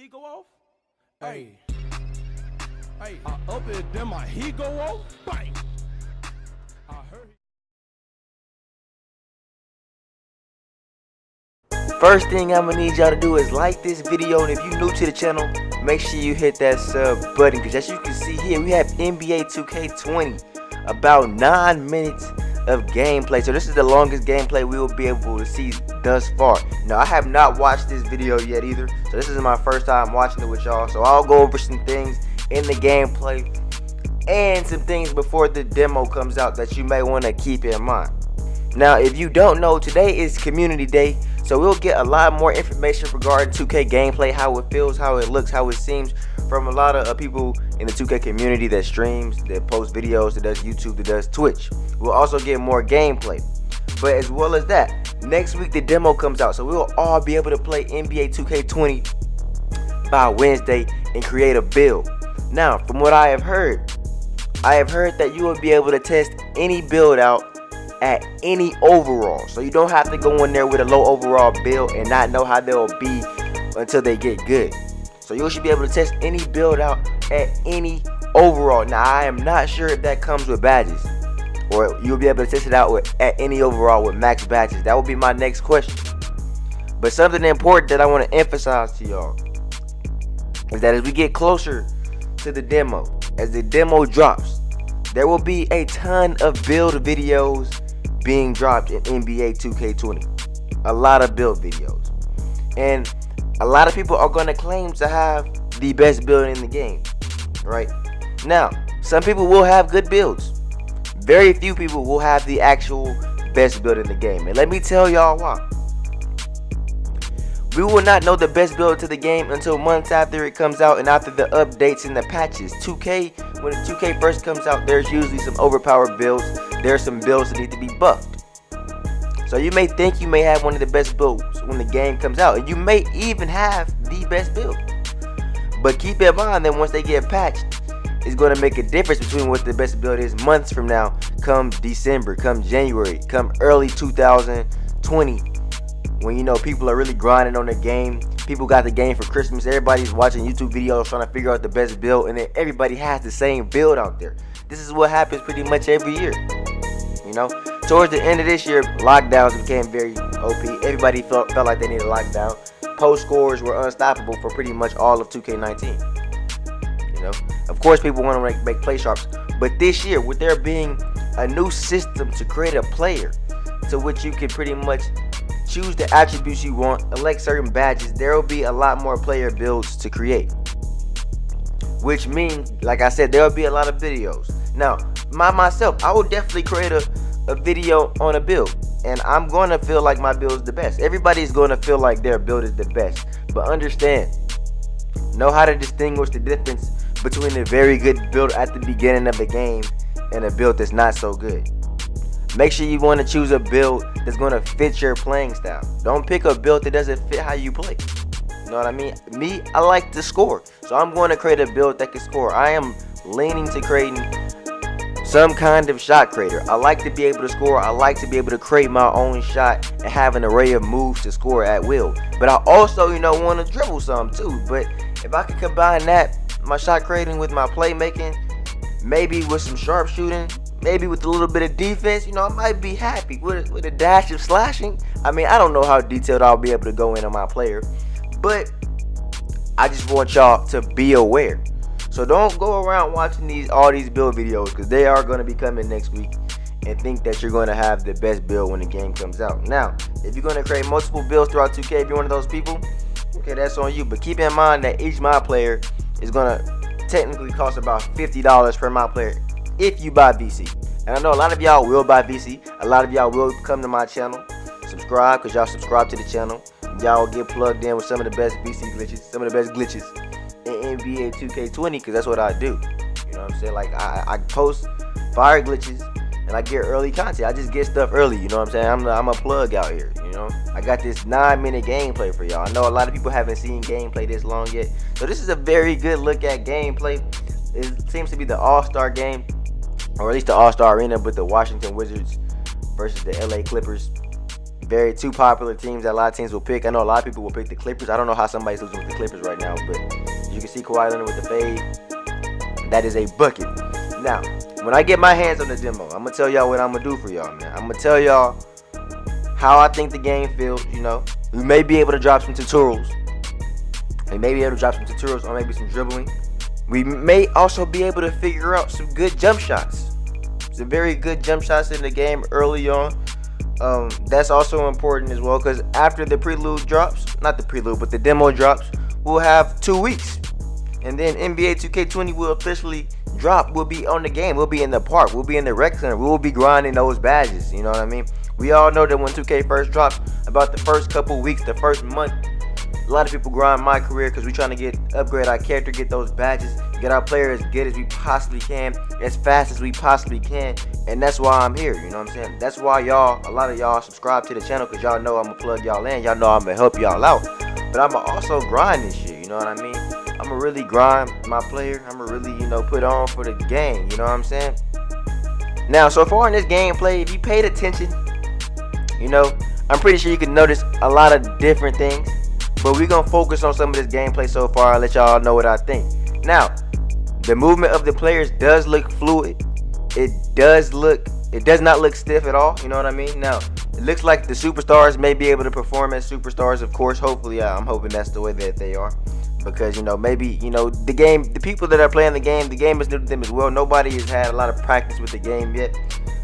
he go off? Hey, I up it, then my he go off? Bang! I heard. First thing I'm gonna need y'all to do is like this video, and if you're new to the channel, make sure you hit that sub button, because as you can see here, we have NBA 2K20, about 9 minutes of gameplay. So this is the longest gameplay we will be able to see thus far. Now, I have not watched this video yet either, so this is my first time watching it with y'all. So I'll go over some things in the gameplay and some things before the demo comes out that you may want to keep in mind. Now, if you don't know, today is community day, so we'll get a lot more information regarding 2K gameplay, how it feels, how it looks, how it seems, from a lot of people in the 2K community that streams, that posts videos, that does YouTube, that does Twitch. We'll also get more gameplay. But as well as that, next week the demo comes out, so we'll all be able to play NBA 2K20 by Wednesday and create a build. Now, from what I have heard that you will be able to test any build out at any overall. So you don't have to go in there with a low overall build and not know how they'll be until they get good. So you should be able to test any build out at any overall. Now, I am not sure if that comes with badges, or you'll be able to test it out at any overall with max badges. That will be my next question. But something important that I want to emphasize to y'all is that as we get closer to the demo, as the demo drops, there will be a ton of build videos being dropped in NBA 2K20. A lot of build videos. And a lot of people are going to claim to have the best build in the game, right? Now, some people will have good builds. Very few people will have the actual best build in the game. And let me tell y'all why. We will not know the best build to the game until months after it comes out and after the updates and the patches. 2K, when 2K first comes out, there's usually some overpowered builds. There's some builds that need to be buffed. So you may think you may have one of the best builds when the game comes out, and you may even have the best build. But keep in mind that once they get patched, it's going to make a difference between what the best build is months from now, come December, come January, come early 2020, when, you know, people are really grinding on the game. People got the game for Christmas. Everybody's watching YouTube videos trying to figure out the best build, and then everybody has the same build out there. This is what happens pretty much every year, you know. Towards the end of this year, lockdowns became very OP. Everybody felt like they needed a lockdown. Post scores were unstoppable for pretty much all of 2K19. You know, of course, people want to make play sharps, but this year, with there being a new system to create a player, to which you can pretty much choose the attributes you want, elect certain badges, there will be a lot more player builds to create. Which means, like I said, there will be a lot of videos. Now, myself, I will definitely create a video on a build, and I'm going to feel like my build is the best. Everybody's going to feel like their build is the best, but understand, know how to distinguish the difference between a very good build at the beginning of the game and a build that's not so good. Make sure you want to choose a build that's going to fit your playing style. Don't pick a build that doesn't fit how you play. You know what I mean? Me, I like to score, so I'm going to create a build that can score. I am leaning to creating some kind of shot creator. I like to be able to score. I like to be able to create my own shot and have an array of moves to score at will. But I also, you know, want to dribble some too. But if I could combine that, my shot creating, with my playmaking, maybe with some sharpshooting, maybe with a little bit of defense, you know, I might be happy with a dash of slashing. I mean, I don't know how detailed I'll be able to go in on my player, but I just want y'all to be aware. So don't go around watching all these build videos, because they are going to be coming next week, and think that you're going to have the best build when the game comes out. Now, if you're going to create multiple builds throughout 2K, if you're one of those people, okay, that's on you. But keep in mind that each my player is going to technically cost about $50 per my player if you buy VC. And I know a lot of y'all will buy VC. A lot of y'all will come to my channel, subscribe, because y'all subscribe to the channel. Y'all get plugged in with some of the best VC glitches, some of the best glitches in NBA 2K20, because that's what I do. You know what I'm saying? Like, I post fire glitches and I get early content. I just get stuff early, you know what I'm saying? I'm a plug out here, you know? I got this 9-minute gameplay for y'all. I know a lot of people haven't seen gameplay this long yet, so this is a very good look at gameplay. It seems to be the all-star game, or at least the all-star arena, but the Washington Wizards versus the LA Clippers. Very two popular teams that a lot of teams will pick. I know a lot of people will pick the Clippers. I don't know how somebody's losing with the Clippers right now, but you can see Kawhi Leonard with the fade. That is a bucket. Now, when I get my hands on the demo, I'm going to tell y'all what I'm going to do for y'all, man. I'm going to tell y'all how I think the game feels, you know. We may be able to drop some tutorials. We may be able to drop some tutorials or maybe some dribbling. We may also be able to figure out some good jump shots. Some very good jump shots in the game early on. That's also important as well, because after the prelude drops, not the prelude, but the demo drops, we'll have 2 weeks. And then NBA 2K20 will officially drop. We'll be on the game. We'll be in the park. We'll be in the rec center. We'll be grinding those badges. You know what I mean? We all know that when 2K first drops, about the first couple weeks, the first month, a lot of people grind my career because we're trying to upgrade our character, get those badges, get our player as good as we possibly can, as fast as we possibly can. And that's why I'm here, you know what I'm saying? That's why a lot of y'all subscribe to the channel, because y'all know I'm going to plug y'all in. Y'all know I'm going to help y'all out. But I'm going to also grind this shit, you know what I mean? I'm going to really grind my player. I'm going to really, put on for the game, you know what I'm saying? Now, so far in this gameplay, if you paid attention, I'm pretty sure you can notice a lot of different things. But we're going to focus on some of this gameplay so far and let y'all know what I think. Now, the movement of the players does look fluid. It does not look stiff at all. You know what I mean? Now, it looks like the superstars may be able to perform as superstars, of course. Hopefully, I'm hoping that's the way that they are. Because, maybe, the people that are playing the game is new to them as well. Nobody has had a lot of practice with the game yet.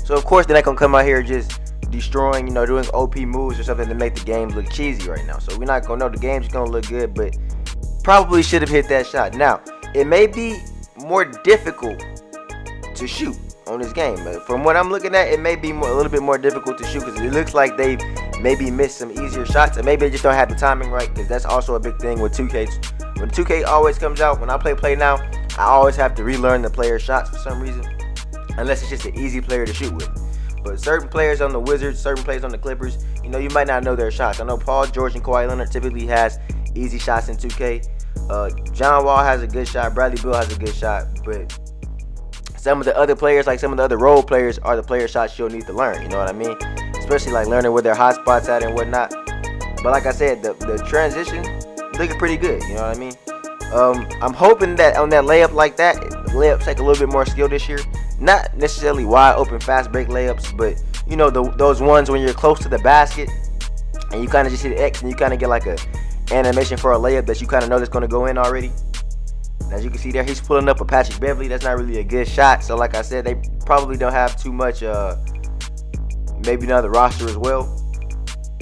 So, of course, they're not going to come out here just destroying, doing OP moves or something to make the game look cheesy right now. So we're not gonna know the game's gonna look good, but probably should have hit that shot. Now, it may be more difficult to shoot on this game, but from what I'm looking at, it may be a little bit more difficult to shoot because it looks like they've maybe missed some easier shots, and maybe they just don't have the timing right, because that's also a big thing with 2K. When 2K always comes out, when I play now, I always have to relearn the player's shots for some reason, unless it's just an easy player to shoot with. But certain players on the Wizards, certain players on the Clippers, you might not know their shots. I know Paul George and Kawhi Leonard typically has easy shots in 2K. John Wall has a good shot. Bradley Beal has a good shot. But some of the other players, like some of the other role players, are the player shots you'll need to learn. You know what I mean? Especially like learning where their hot spots at and whatnot. But like I said, the transition looking pretty good. You know what I mean? I'm hoping that on that layup like that, layups take a little bit more skill this year. Not necessarily wide open fast break layups, but those ones when you're close to the basket and you kind of just hit X and you kind of get like a animation for a layup that you kind of know that's going to go in already. And as you can see there, he's pulling up a Patrick Beverly. That's not really a good shot. So like I said, they probably don't have too much, maybe another roster as well.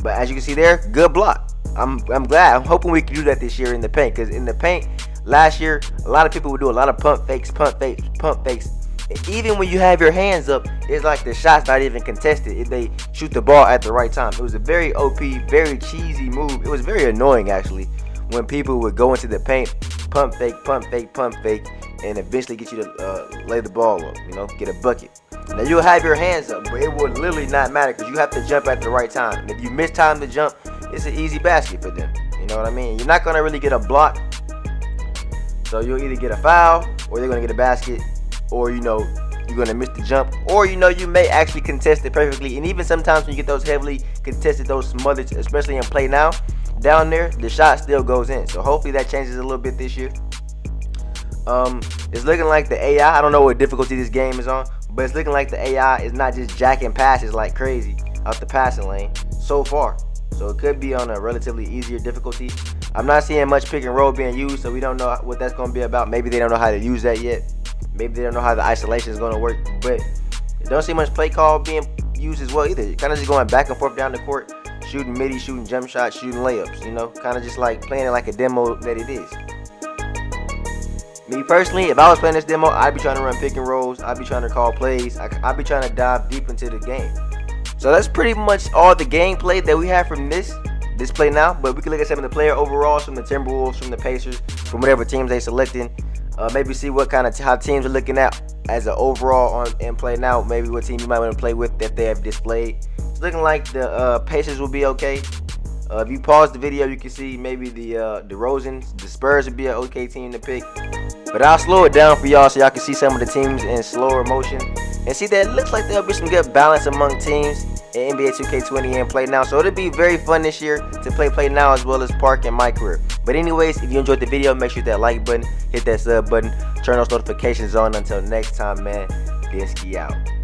But as you can see there, good block. I'm glad. I'm hoping we can do that this year in the paint, because in the paint last year, a lot of people would do a lot of pump fakes. Even when you have your hands up, it's like the shot's not even contested if they shoot the ball at the right time. It was a very OP, very cheesy move. It was very annoying, actually, when people would go into the paint, pump fake, and eventually get you to lay the ball up, get a bucket. Now, you'll have your hands up, but it will literally not matter because you have to jump at the right time. And if you miss time to jump, it's an easy basket for them. You know what I mean? You're not going to really get a block. So you'll either get a foul, or they're going to get a basket, or you're going to miss the jump, or you may actually contest it perfectly. And even sometimes when you get those heavily contested, those smothered, especially in play now, down there, the shot still goes in. So hopefully that changes a little bit this year. It's looking like the AI, I don't know what difficulty this game is on, but it's looking like the AI is not just jacking passes like crazy out the passing lane so far. So it could be on a relatively easier difficulty. I'm not seeing much pick and roll being used, so we don't know what that's going to be about. Maybe they don't know how to use that yet. Maybe they don't know how the isolation is going to work. But it don't see much play call being used as well either. You're kind of just going back and forth down the court, shooting midi, shooting jump shots, shooting layups. Kind of just like playing it like a demo that it is. Me personally, if I was playing this demo, I'd be trying to run pick and rolls. I'd be trying to call plays. I'd be trying to dive deep into the game. So that's pretty much all the gameplay that we have from this play now. But we can look at some of the player overalls from the Timberwolves, from the Pacers, from whatever teams they selecting. Maybe see what kind of how teams are looking at as an overall in play now. Maybe what team you might want to play with that they have displayed. It's looking like the Pacers will be okay. If you pause the video, you can see maybe the DeRozan, the Spurs would be an okay team to pick. But I'll slow it down for y'all so y'all can see some of the teams in slower motion and see that it looks like there'll be some good balance among teams. in NBA 2K20 and Play Now. So it'll be very fun this year to play Now as well as Park and my career. But anyways, if you enjoyed the video, make sure that like button, hit that sub button, turn those notifications on. Until next time, man, Dinsky out.